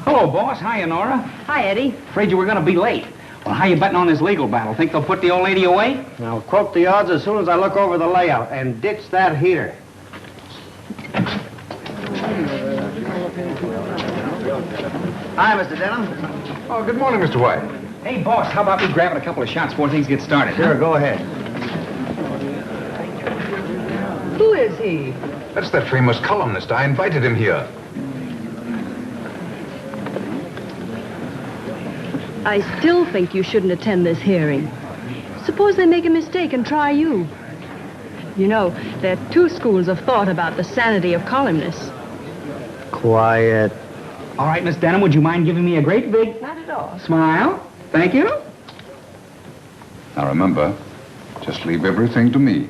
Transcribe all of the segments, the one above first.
Hello, boss. Hiya, Nora. Hi, Eddie. Afraid you were going to be late. Well, how you betting on this legal battle? Think they'll put the old lady away? I'll quote the odds as soon as I look over the layout and ditch that heater. Hi, Mr. Denham. Oh, good morning, Mr. White. Hey, boss, how about me grabbing a couple of shots before things get started? Sure, go ahead. Who is he? That's that famous columnist. I invited him here. I still think you shouldn't attend this hearing. Suppose they make a mistake and try you. You know, there are two schools of thought about the sanity of columnists. Quiet. All right, Miss Denham, would you mind giving me a great big Not at all. smile? Thank you. Now remember, just leave everything to me.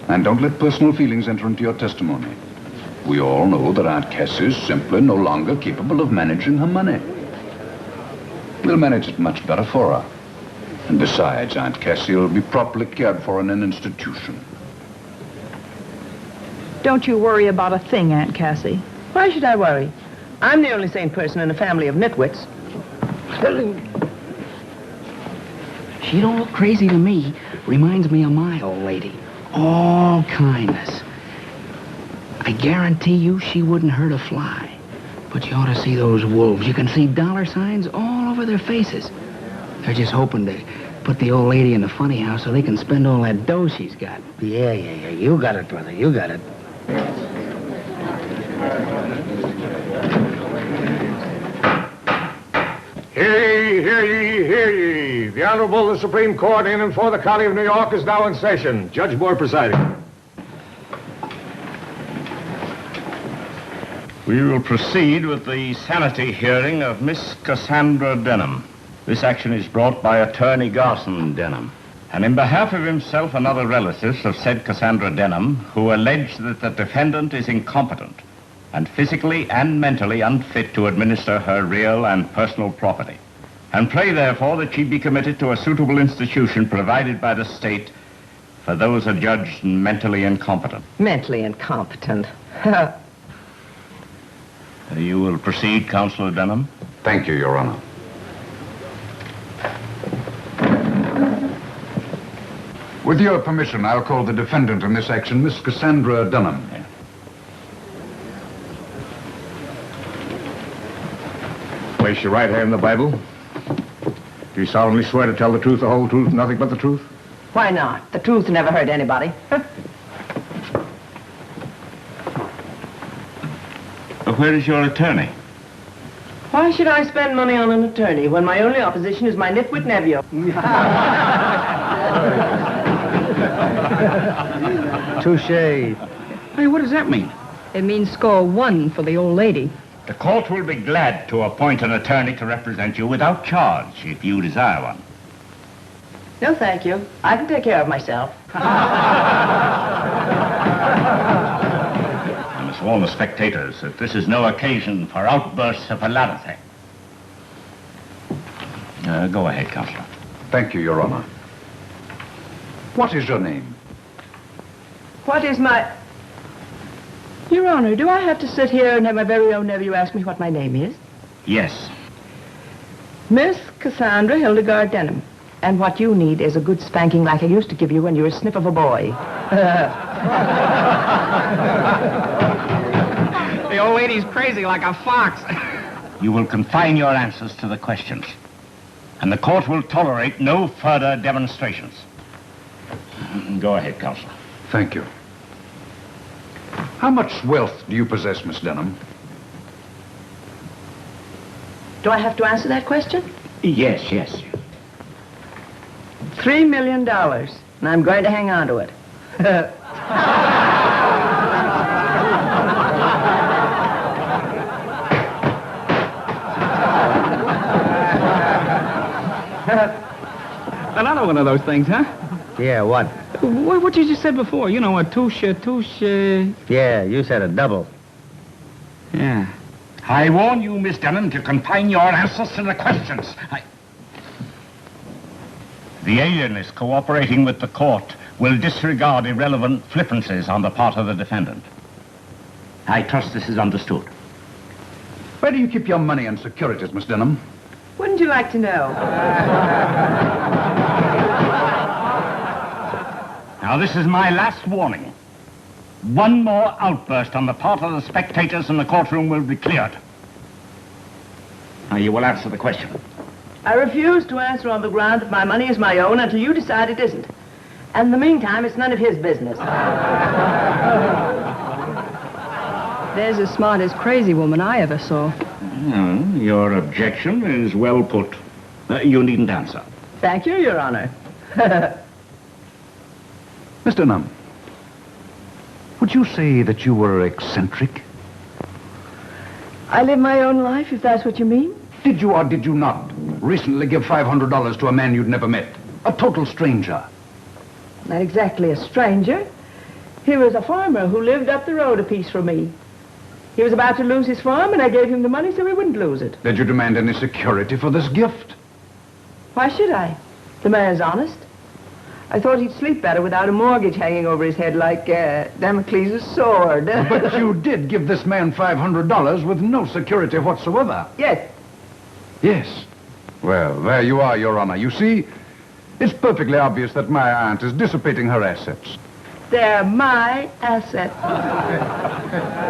And don't let personal feelings enter into your testimony. We all know that Aunt Cass is simply no longer capable of managing her money. We'll manage it much better for her. And besides, Aunt Cassie will be properly cared for in an institution. Don't you worry about a thing, Aunt Cassie. Why should I worry? I'm the only sane person in a family of nitwits. She don't look crazy to me. Reminds me of my old lady. All kindness. I guarantee you she wouldn't hurt a fly. But you ought to see those wolves. You can see dollar signs all over their faces. They're just hoping to put the old lady in the funny house so they can spend all that dough she's got. Yeah. You got it, brother. You got it. Hear ye. The Honorable the Supreme Court in and for the County of New York is now in session. Judge Moore presiding. We will proceed with the sanity hearing of Miss Cassandra Denham. This action is brought by Attorney Garson Denham. And in behalf of himself and other relatives of said Cassandra Denham, who allege that the defendant is incompetent and physically and mentally unfit to administer her real and personal property, and pray, therefore, that she be committed to a suitable institution provided by the state for those adjudged mentally incompetent. Mentally incompetent. You will proceed, Counselor Denham. Thank you, Your Honor. With your permission, I'll call the defendant in this action, Miss Cassandra Denham. Yeah. Place your right hand in the Bible. Do you solemnly swear to tell the truth, the whole truth, nothing but the truth? Why not? The truth never hurt anybody. Where is your attorney? Why should I spend money on an attorney when my only opposition is my nitwit nephew? Touche. Hey, what does that mean? It means score 1 for the old lady. The court will be glad to appoint an attorney to represent you without charge, if you desire one. No, thank you. I can take care of myself. I must warn the spectators that this is no occasion for outbursts of hilarity. Go ahead, Counselor. Thank you, Your Honor. What is your name? What is my... Your Honor, do I have to sit here and have my very own nephew ask me what my name is? Yes. Miss Cassandra Hildegard Denham. And what you need is a good spanking like I used to give you when you were a snip of a boy. The old lady's crazy like a fox. you will confine your answers to the questions. And the court will tolerate no further demonstrations. Go ahead, Counselor. Thank you. How much wealth do you possess, Miss Denham? Do I have to answer that question? Yes, yes. $3 million, and I'm going to hang on to it. Another one of those things, huh? Yeah, what? What you just said before. You know, a touche. Yeah, you said a double. Yeah. I warn you, Miss Denham, to confine your answers to the questions. The alienist cooperating with the court will disregard irrelevant flippancies on the part of the defendant. I trust this is understood. Where do you keep your money and securities, Miss Denham? Wouldn't you like to know? Now, this is my last warning. One more outburst on the part of the spectators and the courtroom will be cleared. Now, you will answer the question. I refuse to answer on the ground that my money is my own until you decide it isn't. And in the meantime, it's none of his business. There's the smartest crazy woman I ever saw. Your objection is well put. You needn't answer. Thank you, Your Honor. Miss Denham, would you say that you were eccentric? I live my own life, if that's what you mean. Did you or did you not recently give $500 to a man you'd never met? A total stranger. Not exactly a stranger. He was a farmer who lived up the road a piece from me. He was about to lose his farm, and I gave him the money so he wouldn't lose it. Did you demand any security for this gift? Why should I? The man's honest. I thought he'd sleep better without a mortgage hanging over his head like Damocles' sword. But you did give this man $500 with no security whatsoever. Yes. Yes. Well, there you are, Your Honor. You see, it's perfectly obvious that my aunt is dissipating her assets. They're my assets.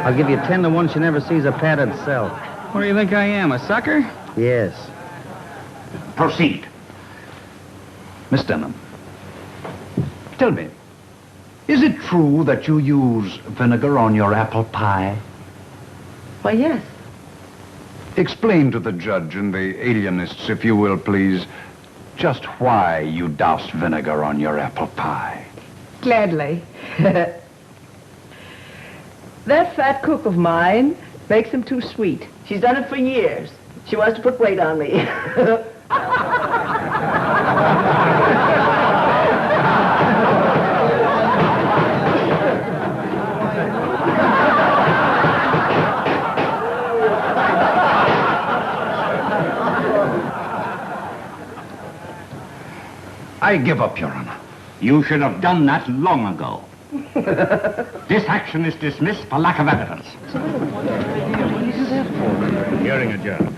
I'll give you 10 to 1 she never sees a padded cell. What do you think I am, a sucker? Yes. Proceed. Miss Denham, tell me, is it true that you use vinegar on your apple pie? Why, yes. Explain to the judge and the alienists, if you will, please, just why you doused vinegar on your apple pie. Gladly. That fat cook of mine makes them too sweet. She's done it for years. She wants to put weight on me. I give up, Your Honor. You should have done that long ago. This action is dismissed for lack of evidence. Hearing adjourned.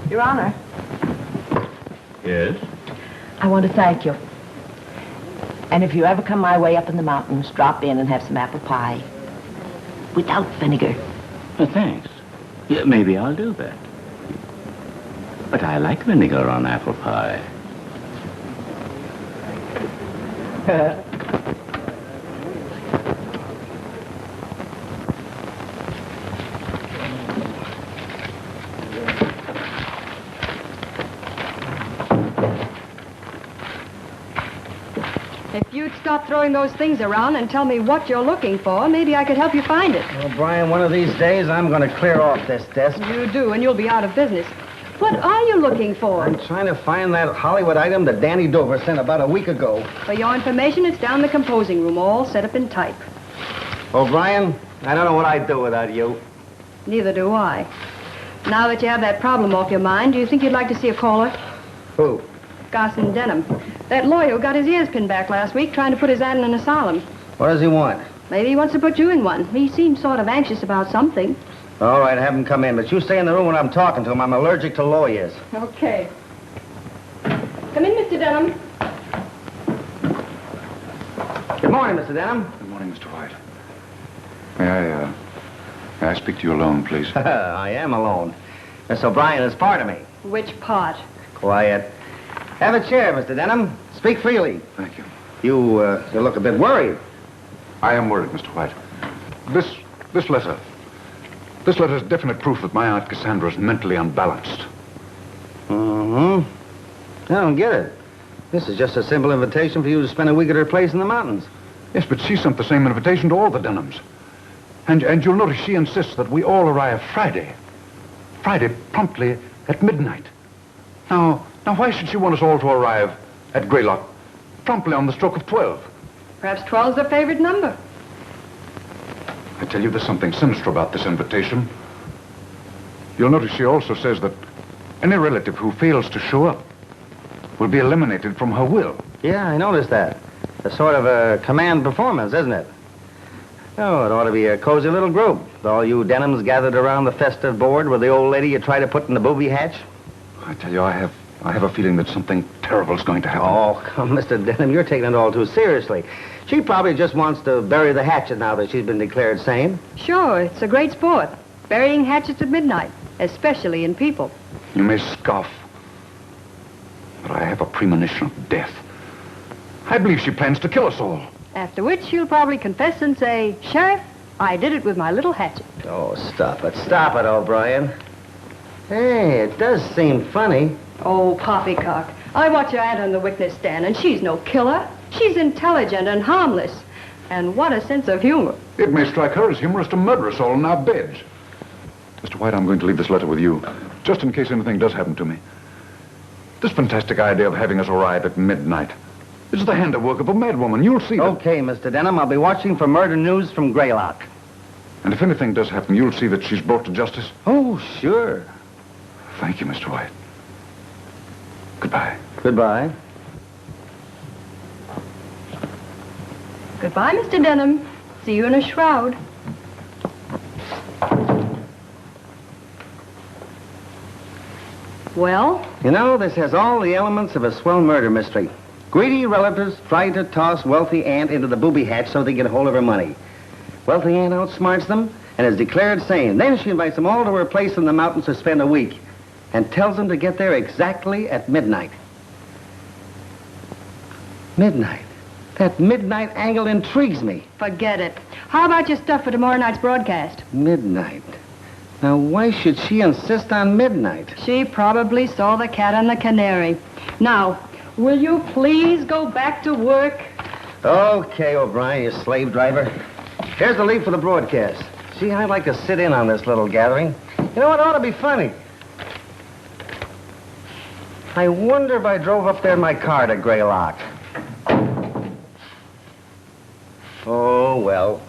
Your Honor, Yes? I want to thank you. And if you ever come my way up in the mountains, drop in and have some apple pie. Without vinegar. Thanks. Yeah, maybe I'll do that. But I like vinegar on apple pie. If you'd stop throwing those things around and tell me what you're looking for, maybe I could help you find it. Well, Brian, one of these days I'm going to clear off this desk. You do, and you'll be out of business. What are you looking for? I'm trying to find that Hollywood item that Danny Dover sent about a week ago. For your information, it's down in the composing room, all set up in type. Oh, Brian, I don't know what I'd do without you. Neither do I. Now that you have that problem off your mind, do you think you'd like to see a caller? Who? Garson Denham. That lawyer who got his ears pinned back last week trying to put his ad in an asylum. What does he want? Maybe he wants to put you in one. He seems sort of anxious about something. All right, have him come in, but you stay in the room when I'm talking to him. I'm allergic to lawyers. Okay. Come in, Mr. Denham. Good morning, Mr. Denham. Good morning, Mr. White. May I speak to you alone, please? I am alone. Miss O'Brien is part of me. Which part? Quiet. Have a chair, Mr. Denham. Speak freely. Thank you. You look a bit worried. I am worried, Mr. White. This letter is definite proof that my Aunt Cassandra is mentally unbalanced. Mm-hmm. I don't get it. This is just a simple invitation for you to spend a week at her place in the mountains. Yes, but she sent the same invitation to all the Denhams. And you'll notice she insists that we all arrive Friday. Friday, promptly at midnight. Now, why should she want us all to arrive at Greylock promptly on the stroke of 12? Perhaps 12's her favorite number. I tell you, there's something sinister about this invitation. You'll notice she also says that any relative who fails to show up will be eliminated from her will. Yeah, I noticed that. A sort of a command performance, isn't it? Oh, it ought to be a cozy little group. With all you Denhams gathered around the festive board with the old lady you try to put in the booby hatch. I tell you, I have a feeling that something terrible is going to happen. Oh, come, Mr. Denham, you're taking it all too seriously. She probably just wants to bury the hatchet now that she's been declared sane. Sure, it's a great sport. Burying hatchets at midnight, especially in people. You may scoff, but I have a premonition of death. I believe she plans to kill us all. After which she'll probably confess and say, Sheriff, I did it with my little hatchet. Oh, stop it, O'Brien. Hey, it does seem funny. Oh, poppycock. I watch your aunt on the witness stand, and she's no killer. She's intelligent and harmless. And what a sense of humor. It may strike her as humorous to murder us all in our beds. Mr. White, I'm going to leave this letter with you, just in case anything does happen to me. This fantastic idea of having us arrive at midnight is the handiwork of a madwoman. You'll see that. Okay, Mr. Denham, I'll be watching for murder news from Greylock. And if anything does happen, you'll see that she's brought to justice. Oh, sure. Thank you, Mr. White. Goodbye. Goodbye. Goodbye, Mr. Denham. See you in a shroud. Well? You know, this has all the elements of a swell murder mystery. Greedy relatives try to toss wealthy aunt into the booby hatch so they get hold of her money. Wealthy aunt outsmarts them and is declared sane. Then she invites them all to her place in the mountains to spend a week and tells them to get there exactly at midnight. Midnight. That midnight angle intrigues me. Forget it. How about your stuff for tomorrow night's broadcast? Midnight. Now, why should she insist on midnight? She probably saw the cat and the canary. Now, will you please go back to work? Okay, O'Brien, you slave driver. Here's the lead for the broadcast. See, I'd like to sit in on this little gathering. You know, it ought to be funny. I wonder if I drove up there in my car to Greylock. Oh, well.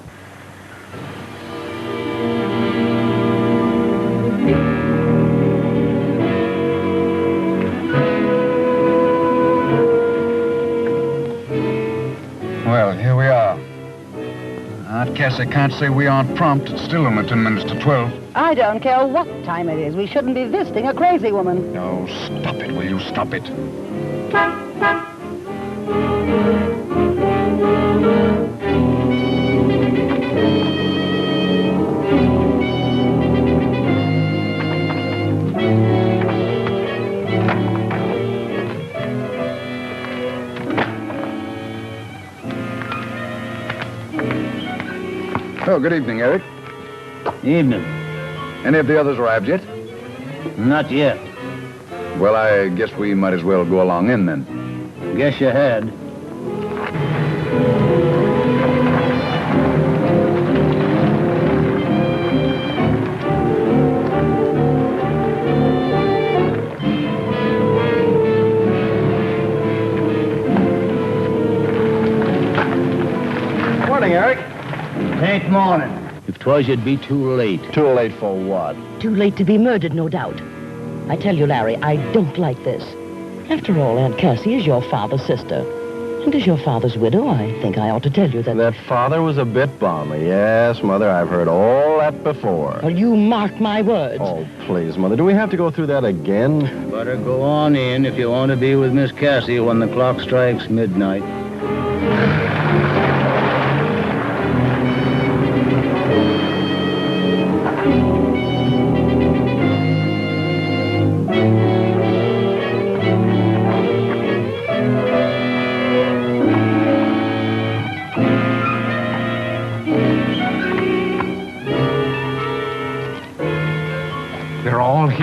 Well, here we are. Aunt Cassie can't say we aren't prompt. It's still only 10 minutes to 12. I don't care what time it is. We shouldn't be visiting a crazy woman. No, stop it, will you? Stop it. Oh, good evening, Eric. Evening. Any of the others arrived yet? Not yet. Well, I guess we might as well go along in then. Guess you had. Morning, Eric. Ain't morning. If 'twas, you'd be too late. Too late for what? Too late to be murdered, no doubt. I tell you, Larry, I don't like this. After all, Aunt Cassie is your father's sister. And as your father's widow, I think I ought to tell you that... That father was a bit balmy. Yes, Mother, I've heard all that before. Well, you mark my words. Oh, please, Mother, do we have to go through that again? Better go on in if you want to be with Miss Cassie when the clock strikes midnight.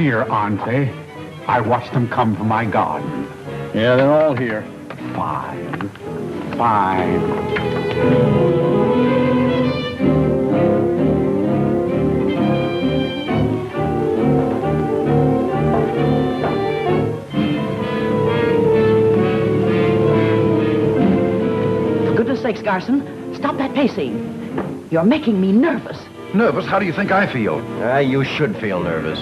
here, aren't they? I watched them come from my garden. Yeah, they're all here. Fine. Fine. For goodness sakes, Garson, stop that pacing. You're making me nervous. Nervous? How do you think I feel? You should feel nervous.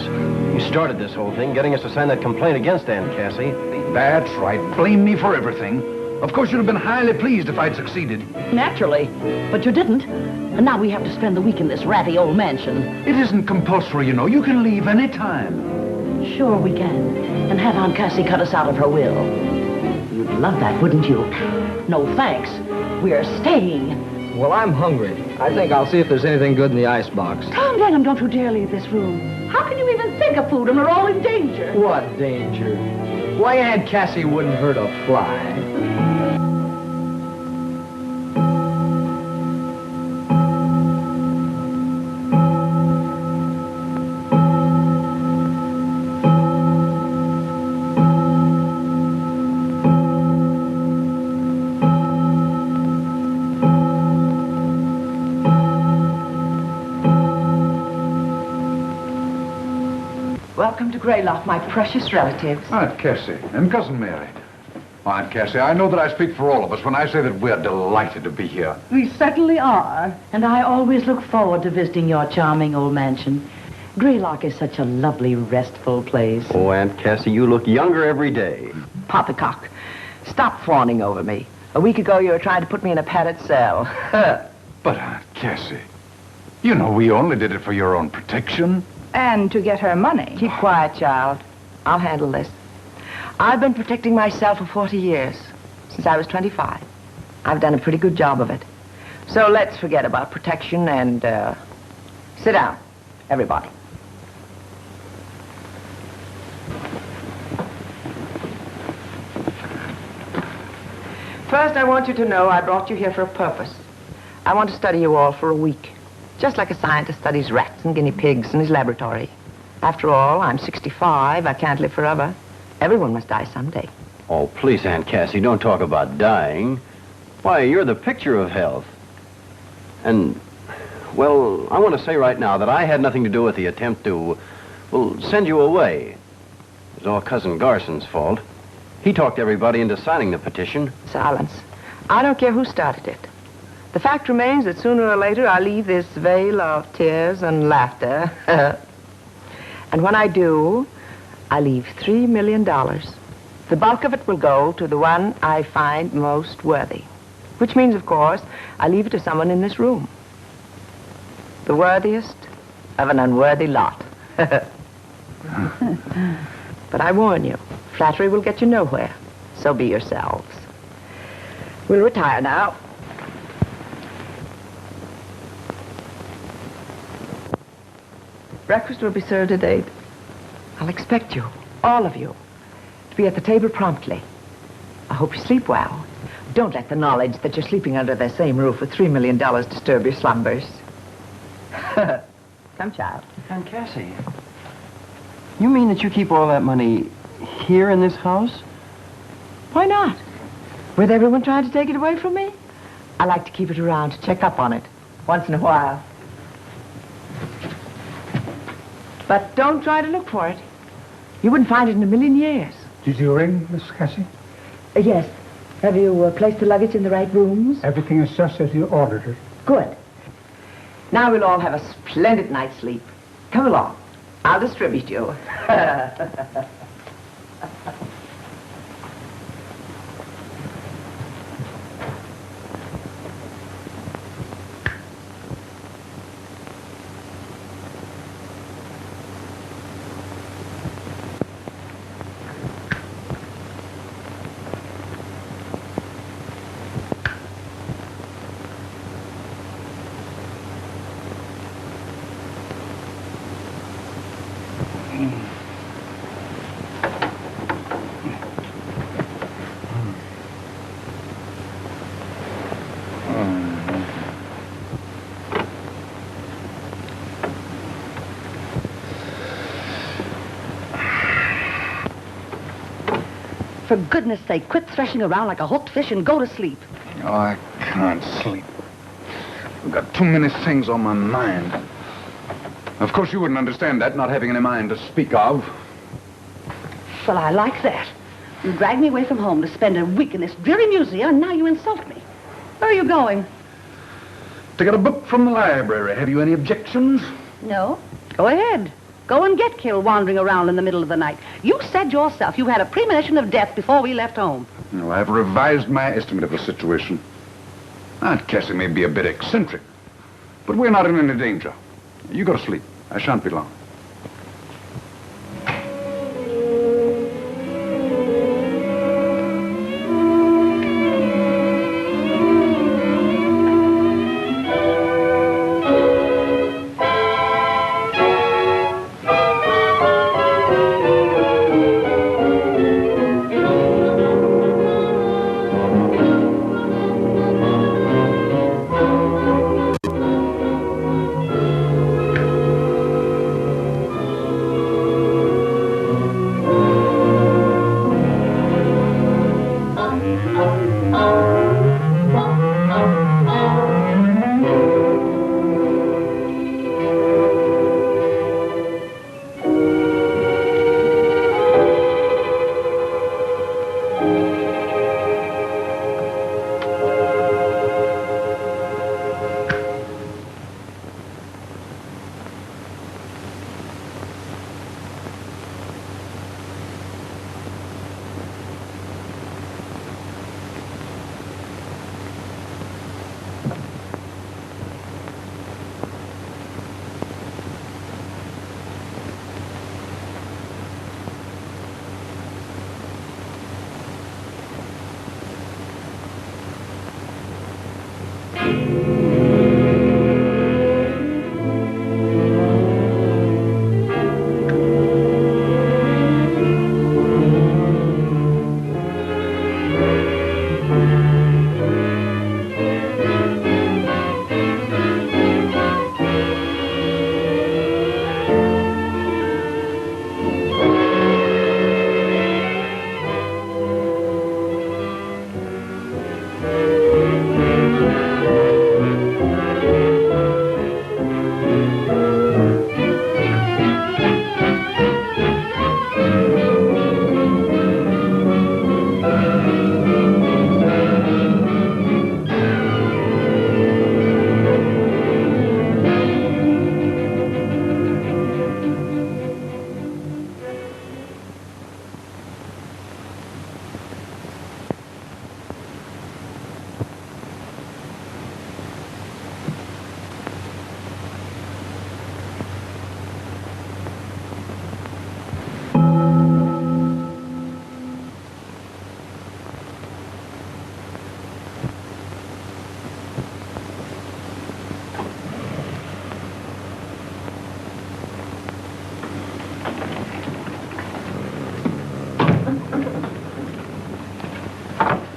You started this whole thing, getting us to sign that complaint against Aunt Cassie. That's right. Blame me for everything. Of course, you'd have been highly pleased if I'd succeeded. Naturally. But you didn't. And now we have to spend the week in this ratty old mansion. It isn't compulsory, you know. You can leave any time. Sure we can. And have Aunt Cassie cut us out of her will. You'd love that, wouldn't you? No thanks. We're staying. Well, I'm hungry. I think I'll see if there's anything good in the icebox. Tom Denham, don't you dare leave this room. How can you even think of food and we're all in danger? What danger? Why, Aunt Cassie wouldn't hurt a fly. Welcome to Greylock, my precious relatives. Aunt Cassie and Cousin Mary. Aunt Cassie, I know that I speak for all of us when I say that we're delighted to be here. We certainly are. And I always look forward to visiting your charming old mansion. Greylock is such a lovely, restful place. Oh, Aunt Cassie, you look younger every day. Poppycock, stop fawning over me. A week ago, you were trying to put me in a padded cell. But Aunt Cassie, you know we only did it for your own protection. And to get her money. Keep quiet, child. I'll handle this. I've been protecting myself for 40 years, since I was 25. I've done a pretty good job of it. So let's forget about protection and, sit down, everybody. First, I want you to know I brought you here for a purpose. I want to study you all for a week. Just like a scientist studies rats and guinea pigs in his laboratory. After all, I'm 65. I can't live forever. Everyone must die someday. Oh, please, Aunt Cassie, don't talk about dying. Why, you're the picture of health. And, well, I want to say right now that I had nothing to do with the attempt to, well, send you away. It was all Cousin Garson's fault. He talked everybody into signing the petition. Silence. I don't care who started it. The fact remains that sooner or later I'll leave this vale of tears and laughter. And when I do, I leave $3 million. The bulk of it will go to the one I find most worthy. Which means, of course, I leave it to someone in this room. The worthiest of an unworthy lot. But I warn you, flattery will get you nowhere. So be yourselves. We'll retire now. Breakfast will be served at 8. I'll expect you, all of you, to be at the table promptly. I hope you sleep well. Don't let the knowledge that you're sleeping under the same roof with $3 million disturb your slumbers. Come, child. Aunt Cassie, you mean that you keep all that money here in this house? Why not? With everyone trying to take it away from me? I like to keep it around to check up on it once in a while. But don't try to look for it. You wouldn't find it in a million years. Did you ring, Miss Cassie? Yes. Have you placed the luggage in the right rooms? Everything is just as you ordered it. Good. Now we'll all have a splendid night's sleep. Come along. I'll distribute you. for goodness sake, quit threshing around like a hooked fish and go to sleep. Oh, I can't sleep. I've got too many things on my mind. Of course, you wouldn't understand that, not having any mind to speak of. Well, I like that. You dragged me away from home to spend a week in this dreary museum, and now you insult me. Where are you going? To get a book from the library. Have you any objections? No. Go ahead. Go and get killed wandering around in the middle of the night. You said yourself you had a premonition of death before we left home. Well, I've revised my estimate of the situation. Aunt Cassie may be a bit eccentric, but we're not in any danger. You go to sleep. I shan't be long.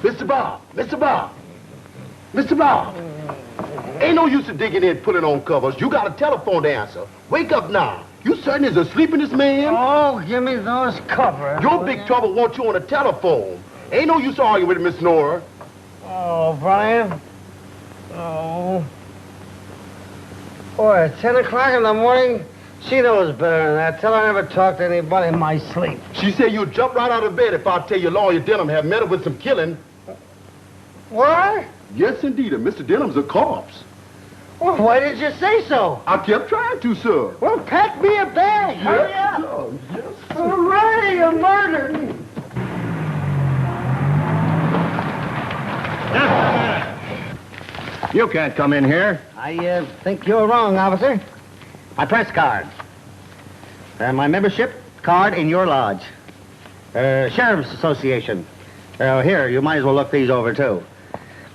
Mr. Bob! Mr. Bob! Mr. Bob! Ain't no use of digging in pulling on covers. You got a telephone to answer. Wake up now. You certain is asleep in this man? Oh, give me those covers. Your big trouble wants you on the telephone. Ain't no use arguing with Miss Nora. Oh, Brian. Oh. Boy, at 10 o'clock in the morning? She knows better than that. Tell her I never talked to anybody in my sleep. She said you'd jump right out of bed if I tell you Lawyer Denham have met her with some killing. What? Yes, indeed. And Mr. Denham's a corpse. Well, why did you say so? I kept trying to, sir. Well, pack me a bag. Hurry up. Sir. Yes, sir. Hooray, a murder. You can't come in here. I think you're wrong, officer. My press card. My membership card in your lodge. Sheriff's Association. Here, you might as well look these over, too.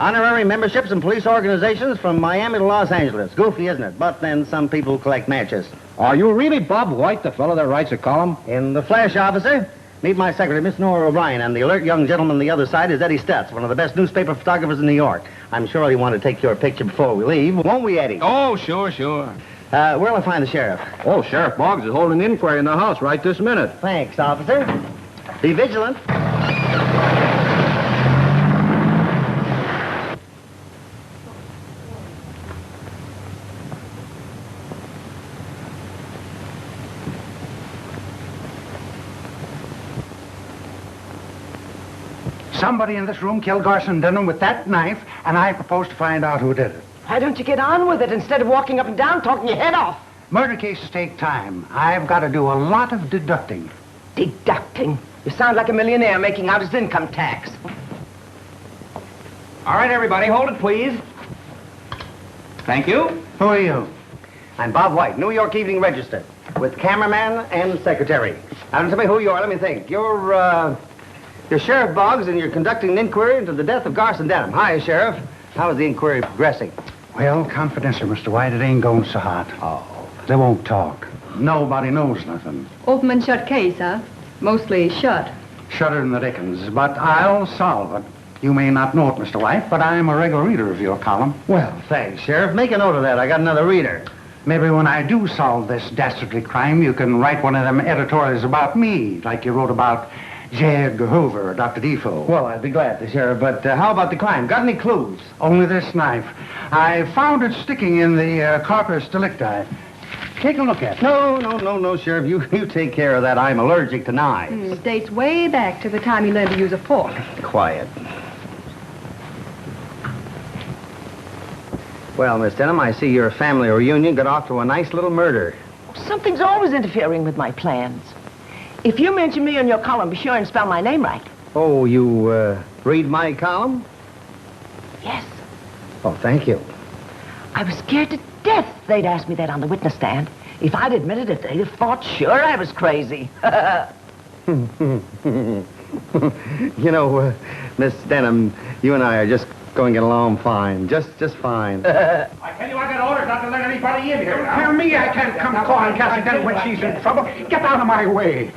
Honorary memberships in police organizations from Miami to Los Angeles. Goofy, isn't it? But then some people collect matches. Are you really Bob White, the fellow that writes a column? In the flesh, officer. Meet my secretary, Miss Nora O'Brien, and the alert young gentleman on the other side is Eddie Stutz, one of the best newspaper photographers in New York. I'm sure he'll want to take your picture before we leave, won't we, Eddie? Oh, sure. Where'll I find the sheriff? Oh, Sheriff Boggs is holding an inquiry in the house right this minute. Thanks, officer. Be vigilant. Somebody in this room killed Garson Denham with that knife, and I propose to find out who did it. Why don't you get on with it instead of walking up and down talking your head off? Murder cases take time. I've got to do a lot of deducting. Deducting? You sound like a millionaire making out his income tax. All right, everybody, hold it, please. Thank you. Who are you? I'm Bob White, New York Evening Register, with cameraman and secretary. Now, tell me who you are. Let me think. You're Sheriff Boggs, and you're conducting an inquiry into the death of Garson Denham. Hi, Sheriff. How is the inquiry progressing? Well, confidential, Mr. White. It ain't going so hot. Oh. They won't talk. Nobody knows nothing. Open and shut case, huh? Mostly shut. Shudder in the dickens, but I'll solve it. You may not know it, Mr. White, but I'm a regular reader of your column. Well, thanks, Sheriff. Make a note of that. I got another reader. Maybe when I do solve this dastardly crime, you can write one of them editorials about me, like you wrote about J. Edgar Hoover or Dr. Defoe. Well, I'd be glad to, Sheriff, but how about the crime? Got any clues? Only this knife. I found it sticking in the corpus delicti. Take a look at it. No, Sheriff. You take care of that. I'm allergic to knives. Dates way back to the time you learned to use a fork. Quiet. Well, Miss Denham, I see your family reunion got off to a nice little murder. Something's always interfering with my plans. If you mention me in your column, be sure and spell my name right. Oh, you read my column? Yes. Oh, thank you. I was scared to death they'd ask me that on the witness stand. If I'd admitted it, they'd have thought sure I was crazy. You know, Miss Denham, you and I are just going to get along fine. Just fine. I tell you, I got orders not to let anybody in here. Don't tell me I can't come calling Cassie Denham when she's in trouble. Get out of my way.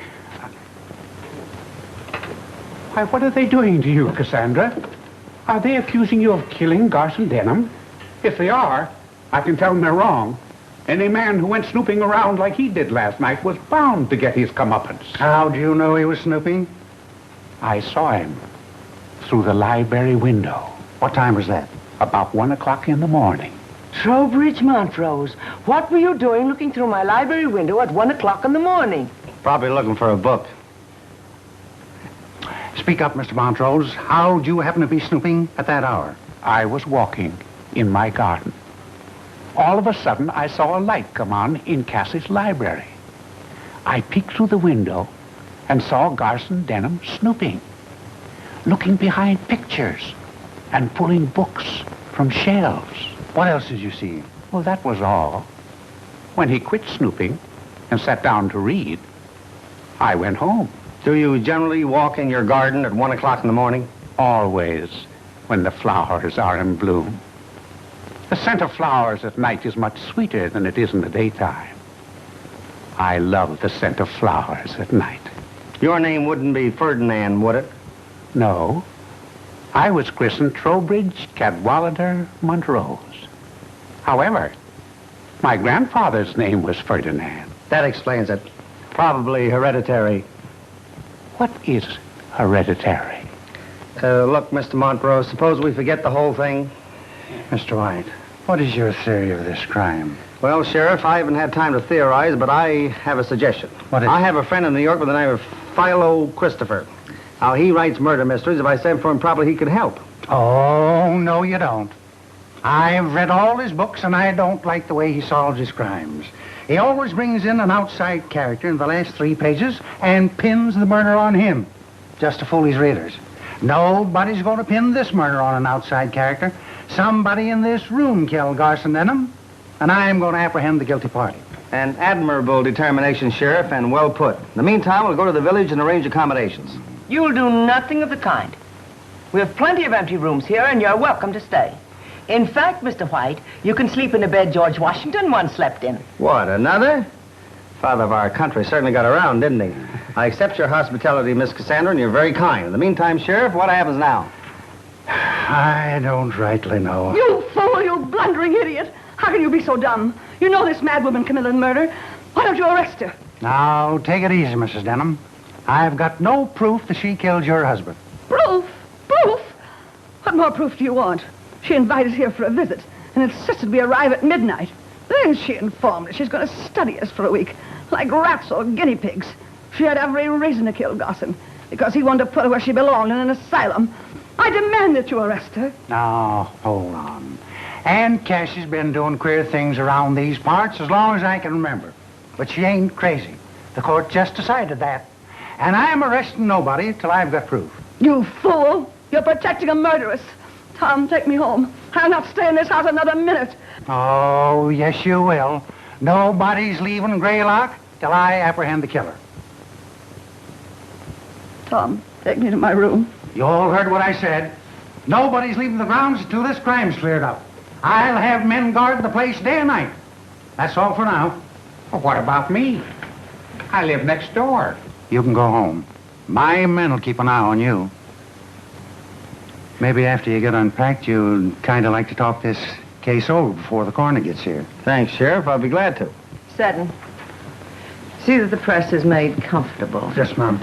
Why, what are they doing to you, Cassandra? Are they accusing you of killing Garson Denham? If they are, I can tell them they're wrong. Any man who went snooping around like he did last night was bound to get his comeuppance. How do you know he was snooping? I saw him through the library window. What time was that? About 1 o'clock in the morning. Trowbridge Montrose, what were you doing looking through my library window at 1 o'clock in the morning? Probably looking for a book. Speak up, Mr. Montrose. How'd you happen to be snooping at that hour? I was walking in my garden. All of a sudden, I saw a light come on in Cassie's library. I peeked through the window and saw Garson Denham snooping, looking behind pictures and pulling books from shelves. What else did you see? Well, that was all. When he quit snooping and sat down to read, I went home. Do you generally walk in your garden at 1 o'clock in the morning? Always, when the flowers are in bloom. The scent of flowers at night is much sweeter than it is in the daytime. I love the scent of flowers at night. Your name wouldn't be Ferdinand, would it? No. I was christened Trowbridge Cadwallader Montrose. However, my grandfather's name was Ferdinand. That explains it. Probably hereditary. What is hereditary? Look, Mr. Montrose, suppose we forget the whole thing? Mr. White, what is your theory of this crime? Well, Sheriff, I haven't had time to theorize, but I have a suggestion. What is I have a friend in New York with the name of Philo Christopher. Now, he writes murder mysteries. If I sent for him, probably he could help. Oh, no, you don't. I've read all his books, and I don't like the way he solves his crimes. He always brings in an outside character in the last 3 pages and pins the murder on him, just to fool his readers. Nobody's going to pin this murder on an outside character. Somebody in this room killed Garson Denham, and I'm going to apprehend the guilty party. An admirable determination, Sheriff, and well put. In the meantime, we'll go to the village and arrange accommodations. You'll do nothing of the kind. We have plenty of empty rooms here, and you're welcome to stay. In fact, Mr. White, you can sleep in the bed George Washington once slept in. What, another? Father of our country certainly got around, didn't he? I accept your hospitality, Miss Cassandra, and you're very kind. In the meantime, Sheriff, what happens now? I don't rightly know. You fool, you blundering idiot. How can you be so dumb? You know this madwoman committed murder. Why don't you arrest her? Now, take it easy, Mrs. Denham. I've got no proof that she killed your husband. Proof? Proof? What more proof do you want? She invited us here for a visit and insisted we arrive at midnight. Then she informed us she's going to study us for a week, like rats or guinea pigs. She had every reason to kill Gosson, because he wanted to put her where she belonged, in an asylum. I demand that you arrest her. Now, hold on. Aunt Cassie's been doing queer things around these parts as long as I can remember. But she ain't crazy. The court just decided that. And I'm arresting nobody till I've got proof. You fool! You're protecting a murderess. Tom, take me home. I'll not stay in this house another minute. Oh, yes, you will. Nobody's leaving Greylock till I apprehend the killer. Tom, take me to my room. You all heard what I said. Nobody's leaving the grounds until this crime's cleared up. I'll have men guard the place day and night. That's all for now. Well, what about me? I live next door. You can go home. My men will keep an eye on you. Maybe after you get unpacked, you'd kind of like to talk this case over before the coroner gets here. Thanks, Sheriff. I'll be glad to. Seton, see that the press is made comfortable. Yes, ma'am.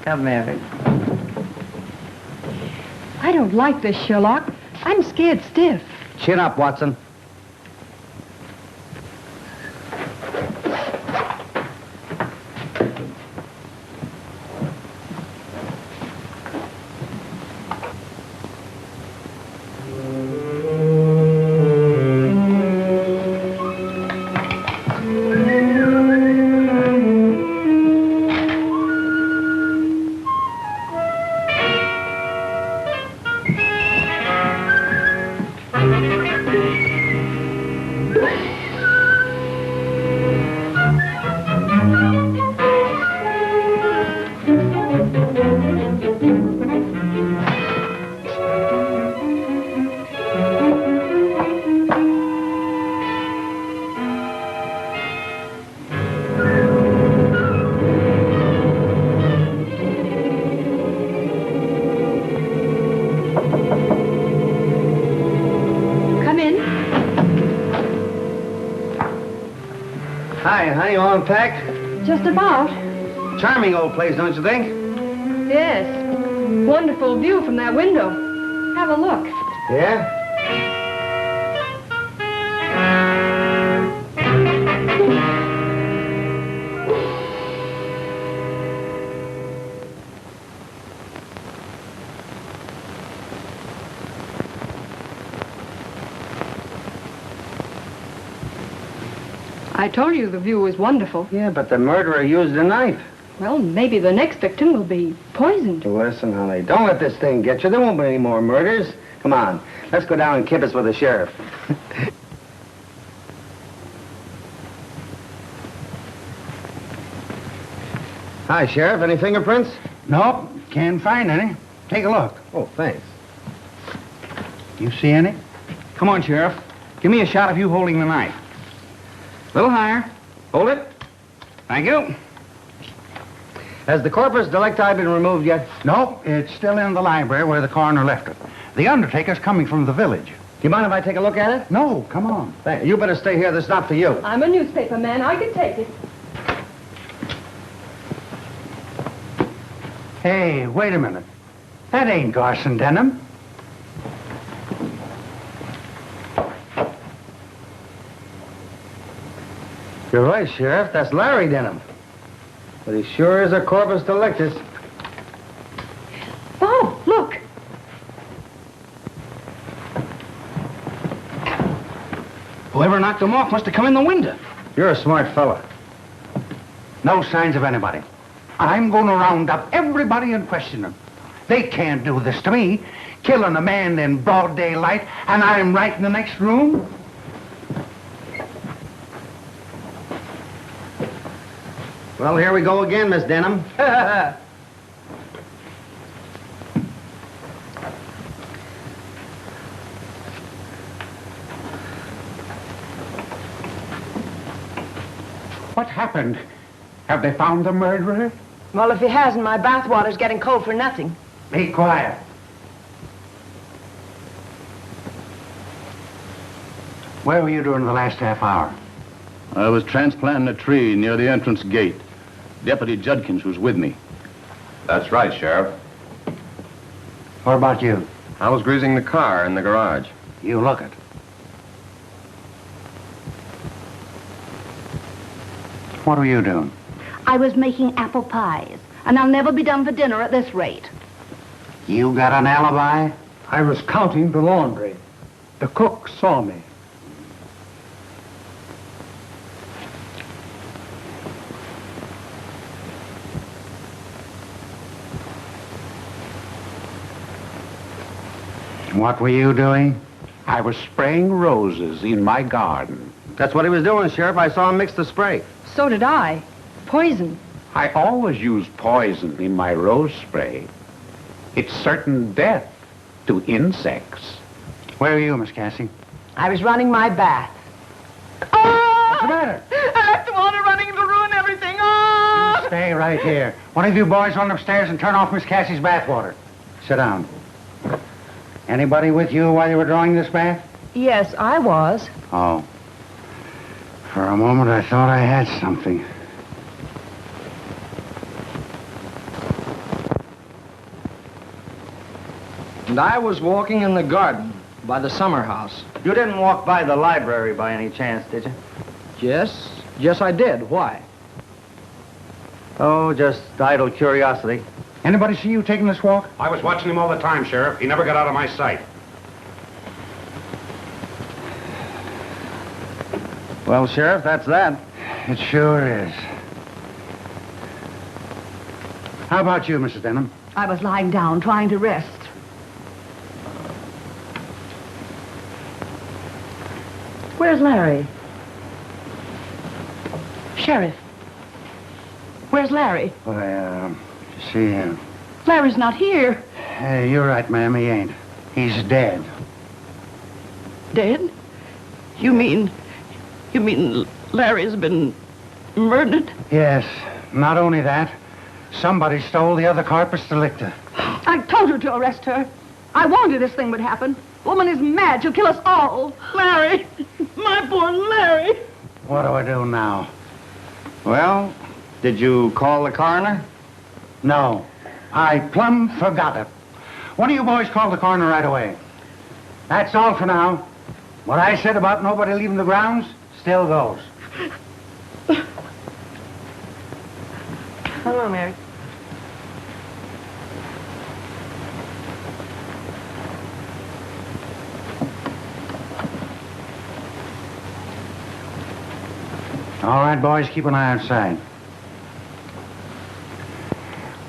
Come, Mary. I don't like this, Sherlock. I'm scared stiff. Chin up, Watson. Hi, honey, all unpacked? Just about. Charming old place, don't you think? Yes. Wonderful view from that window. Have a look. Yeah? I told you the view was wonderful. Yeah, but the murderer used a knife. Well, maybe the next victim will be poisoned. Listen, honey, don't let this thing get you. There won't be any more murders. Come on, let's go down and kibitz with the sheriff. Hi, Sheriff. Any fingerprints? Nope, can't find any. Take a look. Oh, thanks. You see any? Come on, Sheriff. Give me a shot of you holding the knife. A little higher. Hold it. Thank you. Has the corpus delicti been removed yet? Nope, it's still in the library where the coroner left it. The undertaker's coming from the village. Do you mind if I take a look at it? No, come on. You better stay here. This is not for you. I'm a newspaper man. I can take it. Hey, wait a minute. That ain't Garson Denham. You're right, Sheriff. That's Larry Denham. But he sure is a corpus delictus. Oh, look. Whoever knocked him off must have come in the window. You're a smart fella. No signs of anybody. I'm going to round up everybody and question them. They can't do this to me, killing a man in broad daylight, and I'm right in the next room. Well, here we go again, Miss Denham. What happened? Have they found the murderer? Well, if he hasn't, my bathwater's getting cold for nothing. Be quiet. Where were you during the last half hour? I was transplanting a tree near the entrance gate. Deputy Judkins was with me. That's right, Sheriff. What about you? I was greasing the car in the garage. You look it. What were you doing? I was making apple pies, and I'll never be done for dinner at this rate. You got an alibi? I was counting the laundry. The cook saw me. What were you doing? I was spraying roses in my garden. That's what he was doing, Sheriff. I saw him mix the spray. So did I. Poison. I always use poison in my rose spray. It's certain death to insects. Where are you, Miss Cassie? I was running my bath. What's the matter? I left the water running to ruin everything. Oh! Stay right here. One of you boys run upstairs and turn off Miss Cassie's bathwater. Sit down. Anybody with you while you were drawing this bath? Yes, I was. Oh. For a moment, I thought I had something. And I was walking in the garden by the summer house. You didn't walk by the library by any chance, did you? Yes, I did. Why? Oh, just idle curiosity. Anybody see you taking this walk? I was watching him all the time, Sheriff. He never got out of my sight. Well, Sheriff, that's that. It sure is. How about you, Mrs. Denham? I was lying down, trying to rest. Where's Larry? Sheriff. Where's Larry? Well, see, Larry's not here. hey, you're right, ma'am, he ain't. He's dead. Dead? You mean Larry's been murdered? Yes, not only that, somebody stole the other corpus delicta. I told you to arrest her. I warned you this thing would happen. Woman is mad. She'll kill us all. Larry! My poor Larry! What do I do now? Well, did you call the coroner? No, I plumb forgot it. One of you boys call the coroner right away. That's all for now. What I said about nobody leaving the grounds still goes. Hello, Mary. All right, boys, keep an eye outside.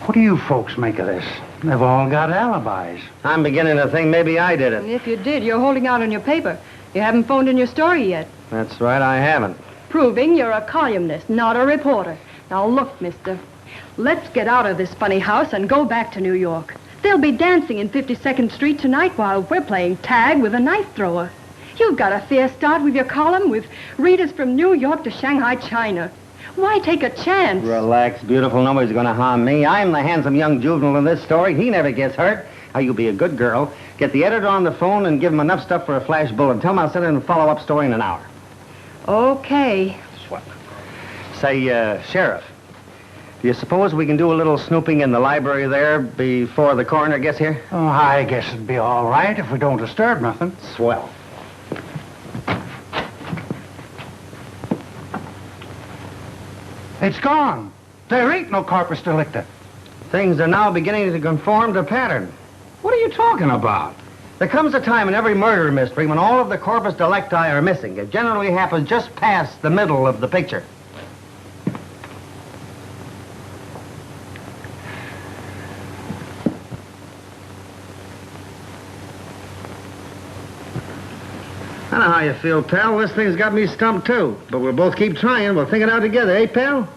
What do you folks make of this? They've all got alibis. I'm beginning to think maybe I did it. If you did, you're holding out on your paper. You haven't phoned in your story yet. That's right, I haven't. Proving you're a columnist, not a reporter. Now look, mister. Let's get out of this funny house and go back to New York. They'll be dancing in 52nd Street tonight while we're playing tag with a knife thrower. You've got a fair start with your column with readers from New York to Shanghai, China. Why take a chance? Relax, beautiful. Nobody's going to harm me. I'm the handsome young juvenile in this story. He never gets hurt. Now, you be a good girl. Get the editor on the phone and give him enough stuff for a flash bulletin. Tell him I'll send in a follow-up story in an hour. Okay. Say, Sheriff, do you suppose we can do a little snooping in the library there before the coroner gets here? Oh, I guess it'd be all right if we don't disturb nothing. Swell. It's gone. There ain't no corpus delicta. Things are now beginning to conform to pattern. What are you talking about? There comes a time in every murder mystery when all of the corpus delicti are missing. It generally happens just past the middle of the picture. I know how you feel, pal. This thing's got me stumped, too. But we'll both keep trying. We'll think it out together, eh, pal?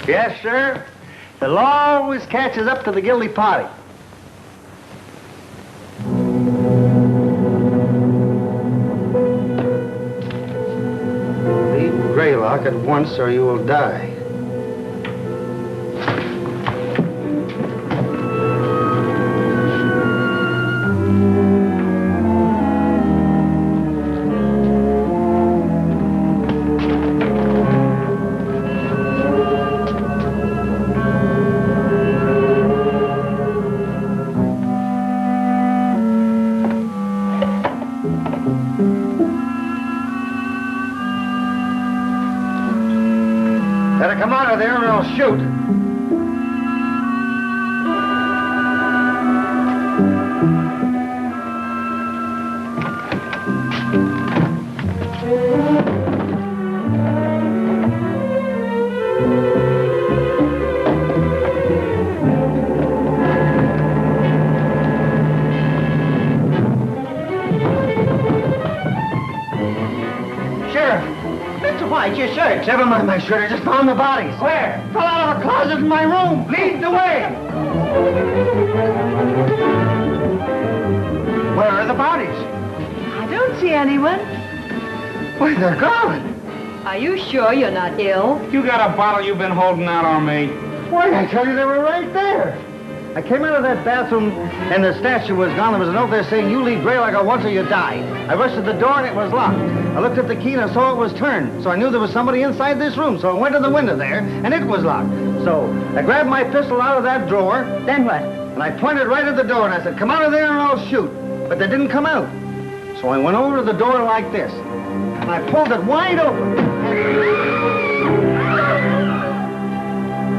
Yes, sir. The law always catches up to the guilty party. Greylock at once or you will die. Better come out of there or I'll shoot. Sheriff! Mr. White, your shirt. Never mind my shirt. I just found the bodies. Where? Fell out of a closet in my room. Lead the way. Where are the bodies? I don't see anyone. Where they're gone. Are you sure you're not ill? You got a bottle you've been holding out on me. Why, I tell you, they were right there. I came out of that bathroom and the statue was gone. There was a note there saying, "You leave Greylock at once or you die." I rushed to the door and it was locked. I looked at the key and I saw it was turned. So I knew there was somebody inside this room. So I went to the window there and it was locked. So I grabbed my pistol out of that drawer. Then what? And I pointed right at the door and I said, "Come out of there and I'll shoot." But they didn't come out. So I went over to the door like this. And I pulled it wide open.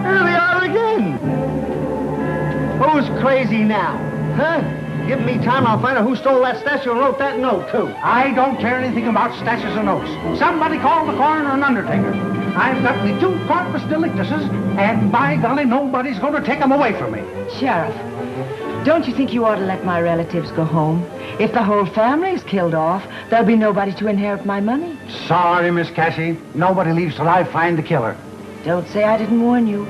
There they are again. Who's crazy now? Huh? Give me time, I'll find out who stole that statue and wrote that note, too. I don't care anything about statues or notes. Somebody call the coroner and undertaker. I've got the 2 corpus delictuses, and by golly, nobody's going to take them away from me. Sheriff, don't you think you ought to let my relatives go home? If the whole family's killed off, there'll be nobody to inherit my money. Sorry, Miss Cassie. Nobody leaves till I find the killer. Don't say I didn't warn you.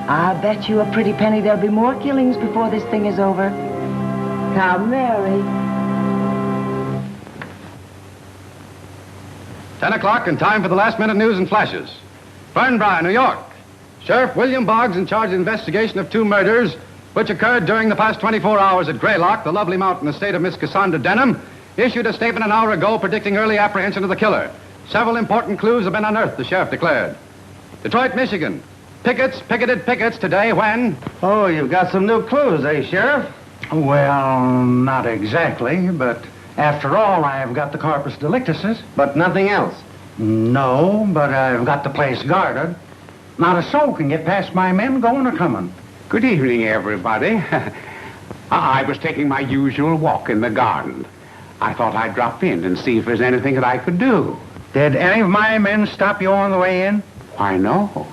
I'll bet you a pretty penny there'll be more killings before this thing is over. Now, Mary. 10 o'clock and time for the last-minute news and flashes. Fernbrough, New York. Sheriff William Boggs, in charge of the investigation of 2 murders which occurred during the past 24 hours at Greylock, the lovely mountain estate of Miss Cassandra Denham, issued a statement an hour ago predicting early apprehension of the killer. Several important clues have been unearthed, the sheriff declared. Detroit, Michigan. Pickets picketed pickets today when... Oh, you've got some new clues, eh, Sheriff? Well, not exactly, but after all, I've got the corpus delictuses. But nothing else? No, but I've got the place guarded. Not a soul can get past my men going or coming. Good evening, everybody. I was taking my usual walk in the garden. I thought I'd drop in and see if there's anything that I could do. Did any of my men stop you on the way in? Why, no.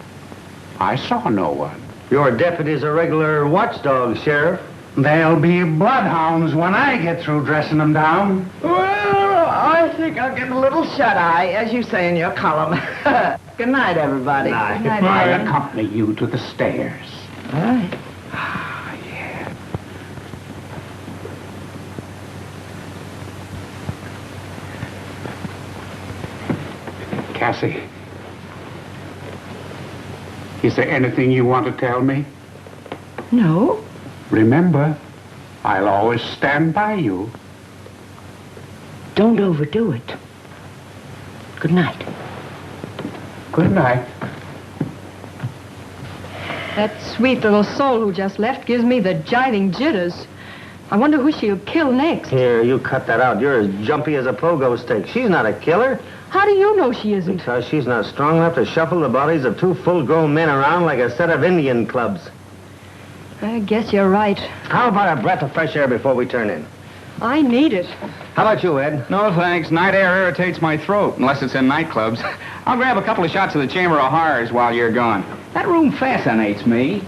I saw no one. Your deputy's a regular watchdog, Sheriff. There'll be bloodhounds when I get through dressing them down. Well, I think I'll get a little shut-eye, as you say in your column. Good night, everybody. Good night. I accompany you to the stairs. All right. Ah, yeah. Cassie, is there anything you want to tell me? No. Remember, I'll always stand by you. Don't overdo it. Good night. Good night. That sweet little soul who just left gives me the jiving jitters. I wonder who she'll kill next. Here, you cut that out. You're as jumpy as a pogo stick. She's not a killer. How do you know she isn't? Because she's not strong enough to shuffle the bodies of 2 full-grown men around like a set of Indian clubs. I guess you're right. How about a breath of fresh air before we turn in? I need it. How about you, Ed? No, thanks. Night air irritates my throat, unless it's in nightclubs. I'll grab a couple of shots of the Chamber of Horrors while you're gone. That room fascinates me.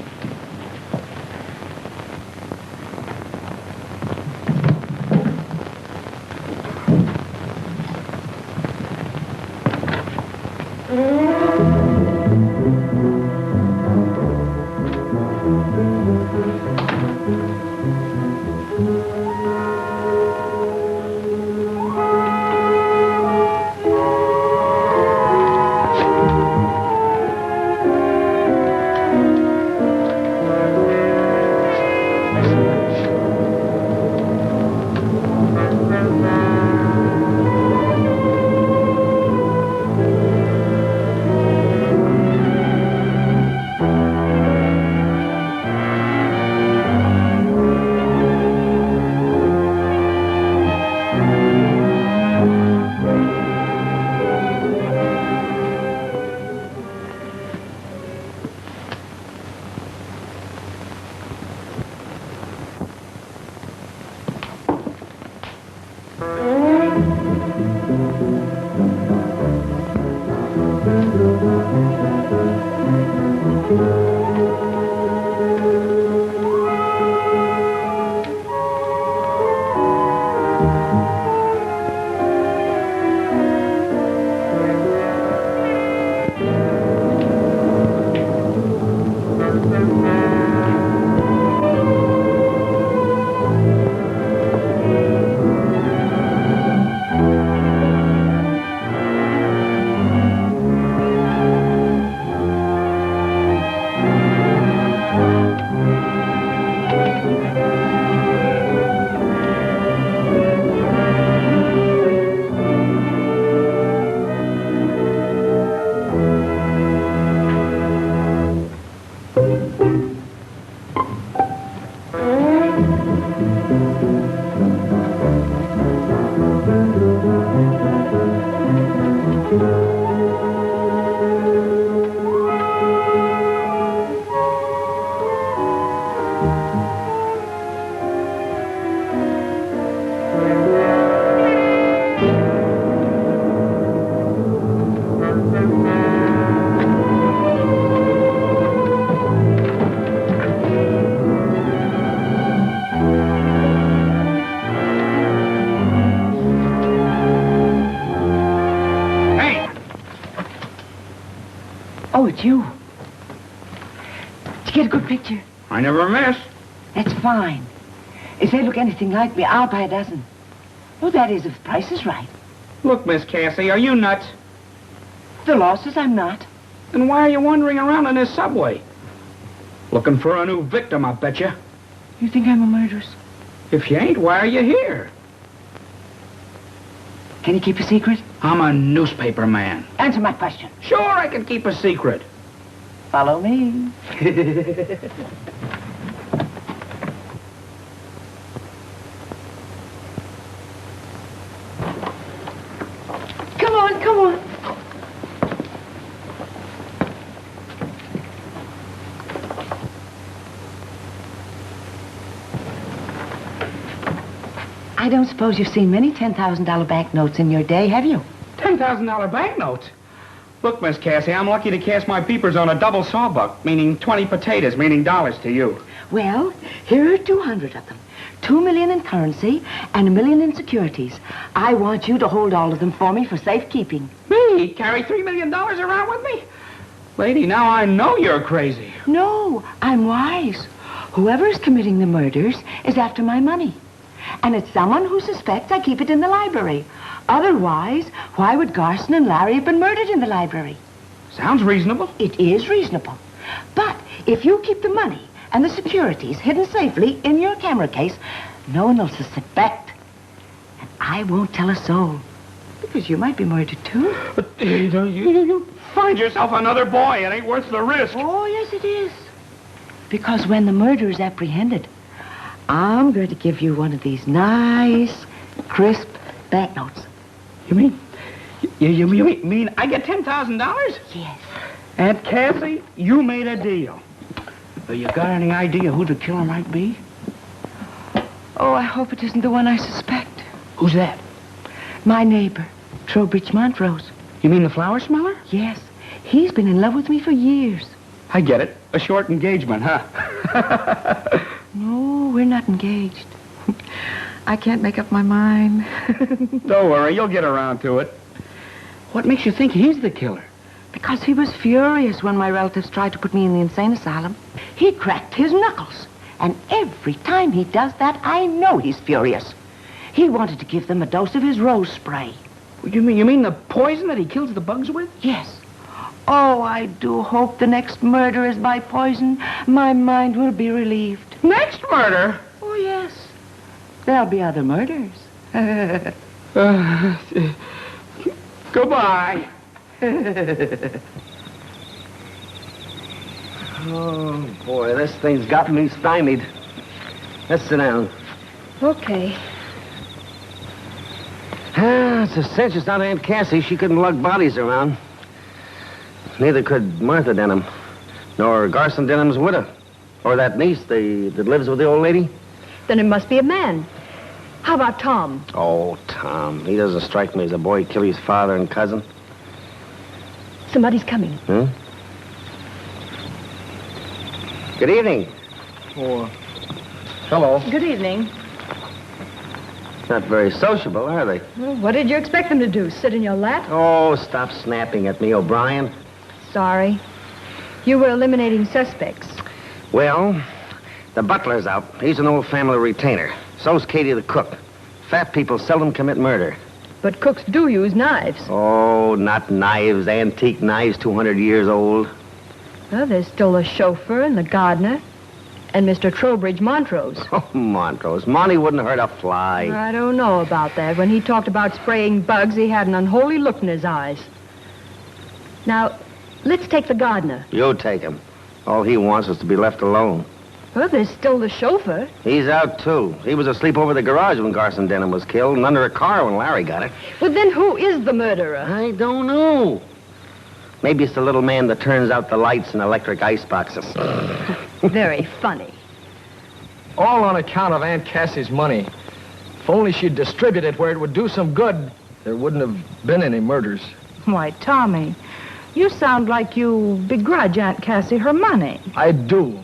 Oh, it's you. Did you get a good picture? I never miss. That's fine. If they look anything like me, I'll buy a dozen. Well, that is, if the price is right. Look, Miss Cassie, are you nuts? The law says I'm not. Then why are you wandering around in this subway? Looking for a new victim, I bet you. You think I'm a murderess? If you ain't, why are you here? Can you keep a secret? I'm a newspaper man. Answer my question. Sure, I can keep a secret. Follow me. Come on, come on. I don't suppose you've seen many $10,000 banknotes in your day, have you? $10,000 banknotes? Look, Miss Cassie, I'm lucky to cast my peepers on a double sawbuck, meaning 20 potatoes, meaning dollars to you. Well, here are 200 of them. 2 million in currency and $1 million in securities. I want you to hold all of them for me for safekeeping. Me? Carry $3 million around with me? Lady, now I know you're crazy. No, I'm wise. Whoever is committing the murders is after my money. And it's someone who suspects I keep it in the library. Otherwise, why would Garson and Larry have been murdered in the library? Sounds reasonable. It is reasonable. But if you keep the money and the securities hidden safely in your camera case, no one will suspect. And I won't tell a soul. Because you might be murdered, too. But you find yourself another boy. It ain't worth the risk. Oh, yes, it is. Because when the murderer is apprehended, I'm going to give you one of these nice, crisp banknotes. You mean I get $10,000? Yes. Aunt Cassie, you made a deal. You got any idea who the killer might be? Oh, I hope it isn't the one I suspect. Who's that? My neighbor, Trowbridge Montrose. You mean the flower smeller? Yes. He's been in love with me for years. I get it. A short engagement, huh? No, we're not engaged. I can't make up my mind. Don't worry, you'll get around to it. What makes you think he's the killer? Because he was furious when my relatives tried to put me in the insane asylum. He cracked his knuckles. And every time he does that, I know he's furious. He wanted to give them a dose of his rose spray. You mean the poison that he kills the bugs with? Yes. Oh, I do hope the next murder is by poison. My mind will be relieved. Next murder? Oh, yes. There'll be other murders. Goodbye. Oh, boy, this thing's got me stymied. Let's sit down. Okay. It's a cinch it's not Aunt Cassie. She couldn't lug bodies around. Neither could Martha Denham, nor Garson Denham's widow, or that niece that lives with the old lady. Then it must be a man. How about Tom? Oh, Tom. He doesn't strike me as a boy who'd kill his father and cousin. Somebody's coming. Hmm? Good evening. Oh, hello. Good evening. Not very sociable, are they? Well, what did you expect them to do? Sit in your lap? Oh, stop snapping at me, O'Brien. Sorry. You were eliminating suspects. Well, the butler's out. He's an old family retainer. So's Katie the cook. Fat people seldom commit murder. But cooks do use knives. Oh, not knives, antique knives 200 years old. Well, there's still the chauffeur and the gardener and Mr. Trowbridge Montrose. Oh, Montrose. Monty wouldn't hurt a fly. I don't know about that. When he talked about spraying bugs, he had an unholy look in his eyes. Now, let's take the gardener. You take him. All he wants is to be left alone. Well, there's still the chauffeur. He's out, too. He was asleep over the garage when Garson Denham was killed and under a car when Larry got it. Well, then who is the murderer? I don't know. Maybe it's the little man that turns out the lights in electric ice boxes. Very funny. All on account of Aunt Cassie's money. If only she'd distribute it where it would do some good, there wouldn't have been any murders. Why, Tommy, you sound like you begrudge Aunt Cassie her money. I do.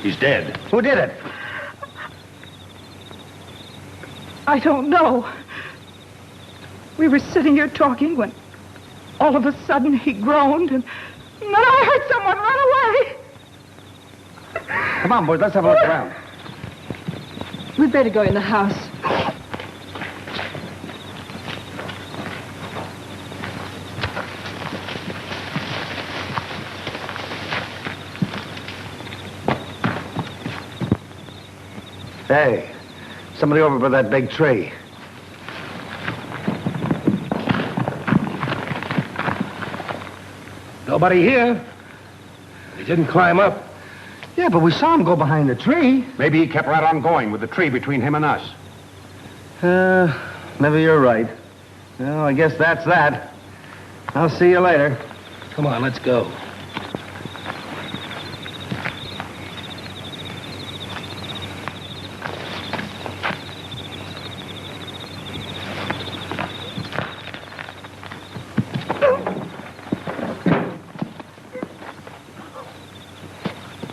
He's dead. Who did it? I don't know. We were sitting here talking when all of a sudden he groaned and then I heard someone run away. Come on, boys, let's have a look around. We'd better go in the house. Hey, somebody over by that big tree. Nobody here. He didn't climb up. Yeah, but we saw him go behind the tree. Maybe he kept right on going with the tree between him and us. Maybe you're right. Well, I guess that's that. I'll see you later. Come on, let's go.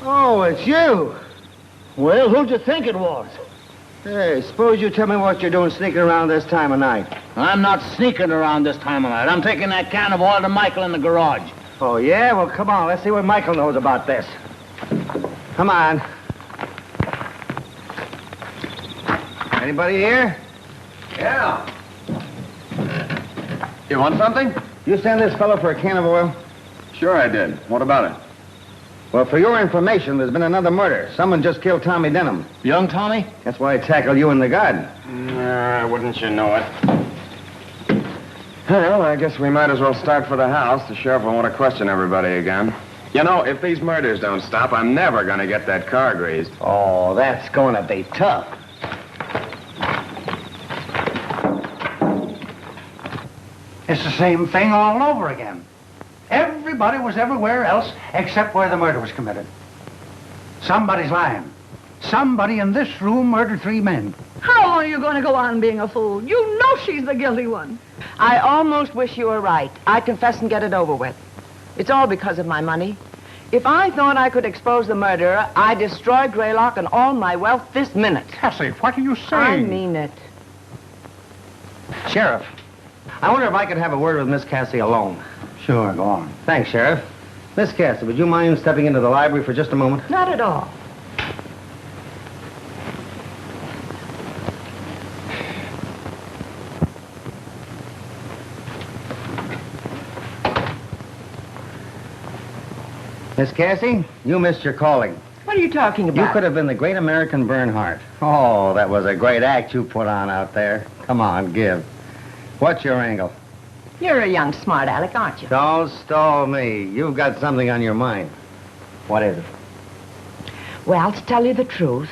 Oh, it's you. Well, who'd you think it was? Hey, suppose you tell me what you're doing sneaking around this time of night. I'm not sneaking around this time of night. I'm taking that can of oil to Michael in the garage. Oh, yeah? Well, come on. Let's see what Michael knows about this. Come on. Anybody here? Yeah. You want something? You send this fellow for a can of oil? Sure I did. What about it? Well, for your information, there's been another murder. Someone just killed Tommy Denham. Young Tommy? That's why I tackled you in the garden. Wouldn't you know it? Well, I guess we might as well start for the house. The sheriff will want to question everybody again. You know, if these murders don't stop, I'm never going to get that car greased. Oh, that's going to be tough. It's the same thing all over again. Everybody was everywhere else except where the murder was committed. Somebody's lying. Somebody in this room murdered 3 men. How long are you going to go on being a fool? You know she's the guilty one. I almost wish you were right. I'd confess and get it over with. It's all because of my money. If I thought I could expose the murderer, I'd destroy Greylock and all my wealth this minute. Cassie, what are you saying? I mean it. Sheriff, I wonder if I could have a word with Miss Cassie alone. Sure, go on. Thanks, Sheriff. Miss Cassie, would you mind stepping into the library for just a moment? Not at all. Miss Cassie, you missed your calling. What are you talking about? You could have been the great American Bernhardt. Oh, that was a great act you put on out there. Come on, give. What's your angle? You're a young smart aleck, aren't you? Don't stall me. You've got something on your mind. What is it? Well, to tell you the truth,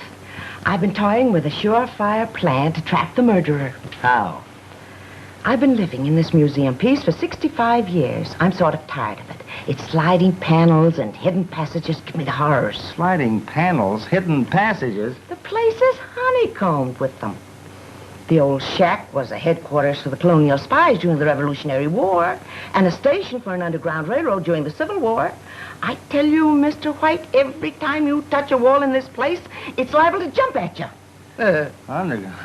I've been toying with a surefire plan to trap the murderer. How? I've been living in this museum piece for 65 years. I'm sort of tired of it. Its sliding panels and hidden passages give me the horrors. Sliding panels, hidden passages. The place is honeycombed with them. The old shack was a headquarters for the colonial spies during the Revolutionary War and a station for an underground railroad during the Civil War. I tell you, Mr. White, every time you touch a wall in this place, it's liable to jump at you. Underground.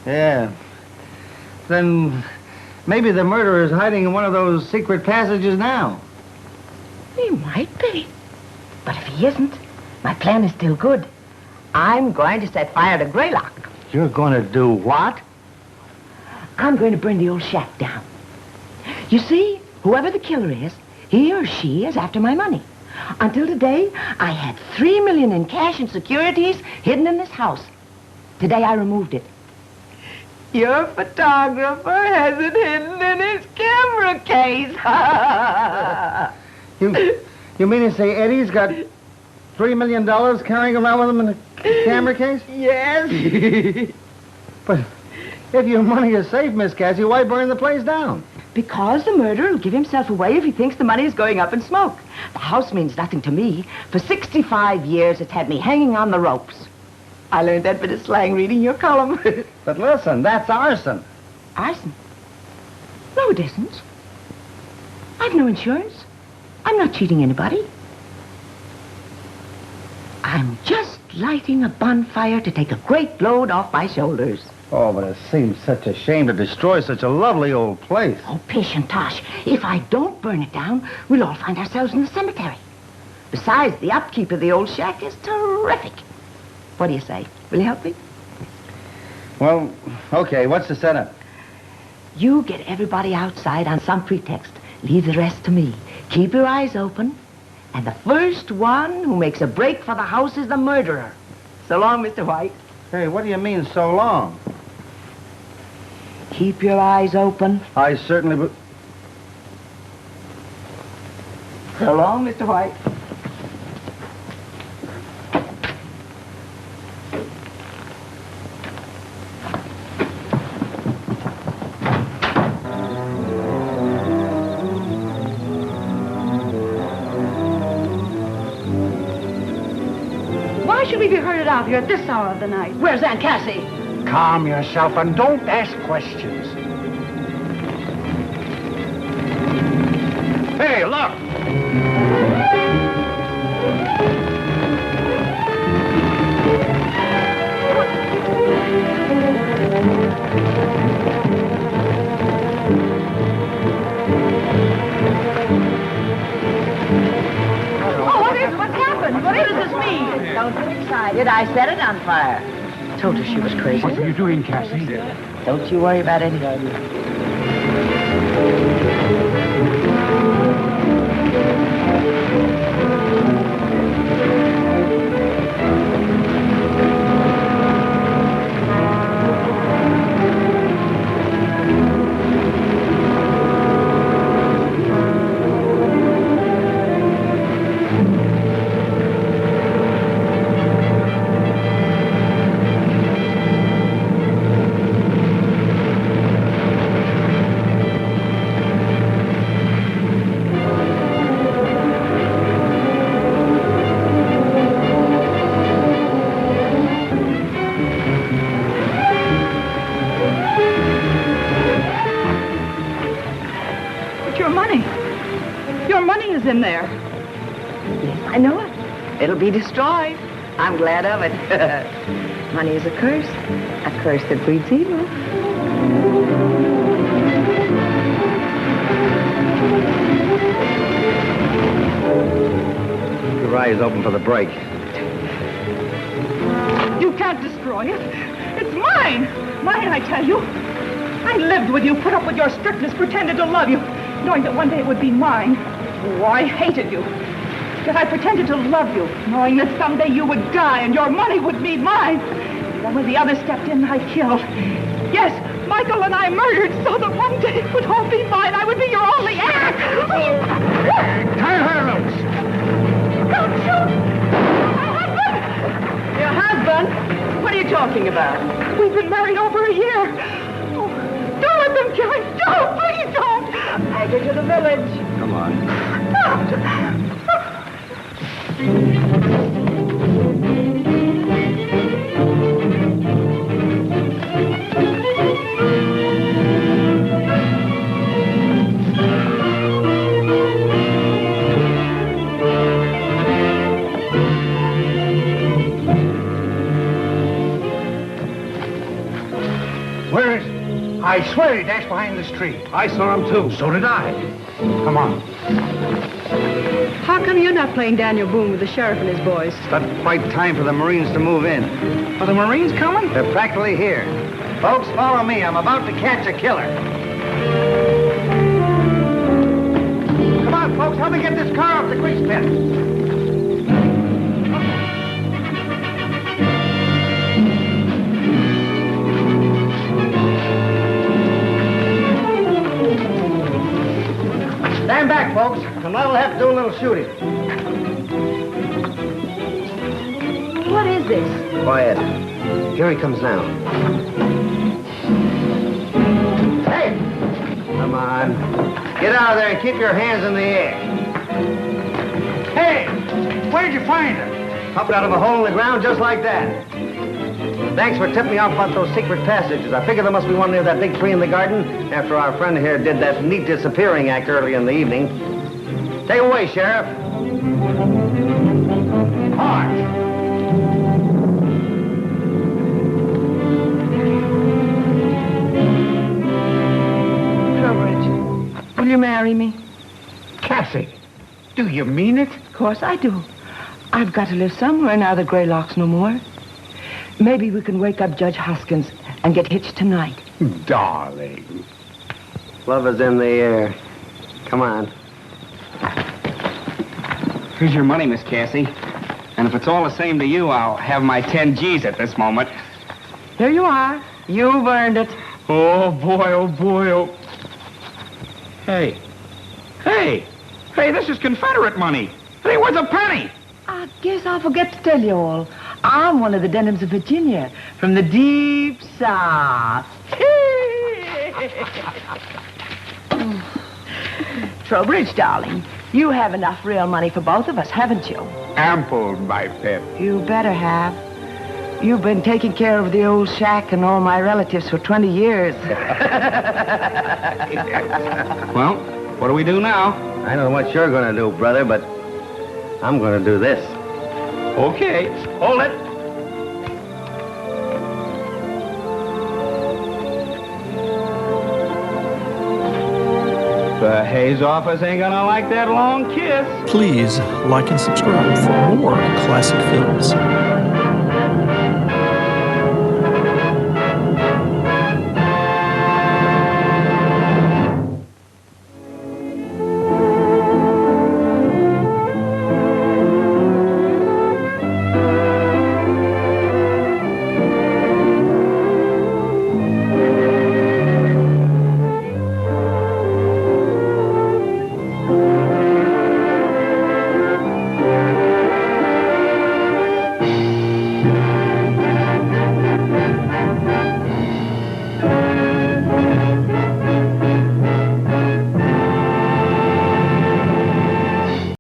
Yeah. Then maybe the murderer is hiding in one of those secret passages now. He might be. But if he isn't, my plan is still good. I'm going to set fire to Greylock. You're going to do what? I'm going to burn the old shack down. You see, whoever the killer is, he or she is after my money. Until today, I had $3 million in cash and securities hidden in this house. Today, I removed it. Your photographer has it hidden in his camera case. You mean to say Eddie's got $3 million carrying around with him in a camera case? Yes. But if your money is safe, Miss Cassie, why burn the place down? Because the murderer will give himself away if he thinks the money is going up in smoke. The house means nothing to me. For 65 years, it's had me hanging on the ropes. I learned that bit of slang reading your column. But listen, that's arson. Arson? No, it isn't. I've no insurance. I'm not cheating anybody. I'm just lighting a bonfire to take a great load off my shoulders. Oh, but it seems such a shame to destroy such a lovely old place. Oh, pish and tosh. If I don't burn it down, we'll all find ourselves in the cemetery. Besides, the upkeep of the old shack is terrific. What do you say? Will you help me? Well, okay, what's the setup? You get everybody outside on some pretext. Leave the rest to me. Keep your eyes open. And the first one who makes a break for the house is the murderer. So long, Mr. White. Hey, what do you mean, so long? Keep your eyes open. I certainly would. So long, Mr. White. Why should we be herded out here at this hour of the night? Where's Aunt Cassie? Calm yourself and don't ask questions. Hey, look! What's happened? What does this mean? Don't get excited. I set it on fire. Told her she was crazy. What are you doing, Cassie? Don't you worry about it. In there. Yes, I know it. It'll be destroyed. I'm glad of it. Money is a curse that breeds evil. Your eyes open for the break. You can't destroy it. It's mine. Mine, I tell you. I lived with you, put up with your strictness, pretended to love you, knowing that one day it would be mine. Oh, I hated you. Yet I pretended to love you, knowing that someday you would die and your money would be mine. And then when the others stepped in, I killed. Yes, Michael and I murdered so that one day it would all be mine. I would be your only heir. Tie her loose. Don't shoot! My husband! Your husband? What are you talking about? We've been married over a year. Oh, Take her to the village. Come on. Where is he? I swear he dashed behind this tree. I saw him too. So did I. Come on. How come you're not playing Daniel Boone with the sheriff and his boys? It's not quite time for the Marines to move in. Are the Marines coming? They're practically here. Folks, follow me. I'm about to catch a killer. Come on, folks. Help me get this car off the grease pit. Stand back, folks. And I'll have to do a little shooting. What is this? Quiet. Here he comes now. Hey! Come on. Get out of there and keep your hands in the air. Hey! Where'd you find her? Popped out of a hole in the ground just like that. Thanks for tipping me off about those secret passages. I figure there must be one near that big tree in the garden after our friend here did that neat disappearing act early in the evening. Take away, Sheriff. March! Trowbridge, will you marry me? Cassie, do you mean it? Of course I do. I've got to live somewhere now that Greylock's no more. Maybe we can wake up Judge Hoskins and get hitched tonight. Darling. Love is in the air. Come on. Here's your money, Miss Cassie. And if it's all the same to you, I'll have my 10 G's at this moment. Here you are. You've earned it. Oh, boy, oh, boy, oh. Hey. Hey! Hey, this is Confederate money. It ain't worth a penny. I guess I'll forget to tell you all. I'm one of the Denhams of Virginia, from the deep south. Trowbridge, darling, you have enough real money for both of us, haven't you? Ample, my pet. You better have. You've been taking care of the old shack and all my relatives for 20 years. Well, what do we do now? I don't know what you're going to do, brother, but I'm going to do this. Okay. Hold it. The Hayes office ain't gonna like that long kiss. Please like and subscribe for more classic films.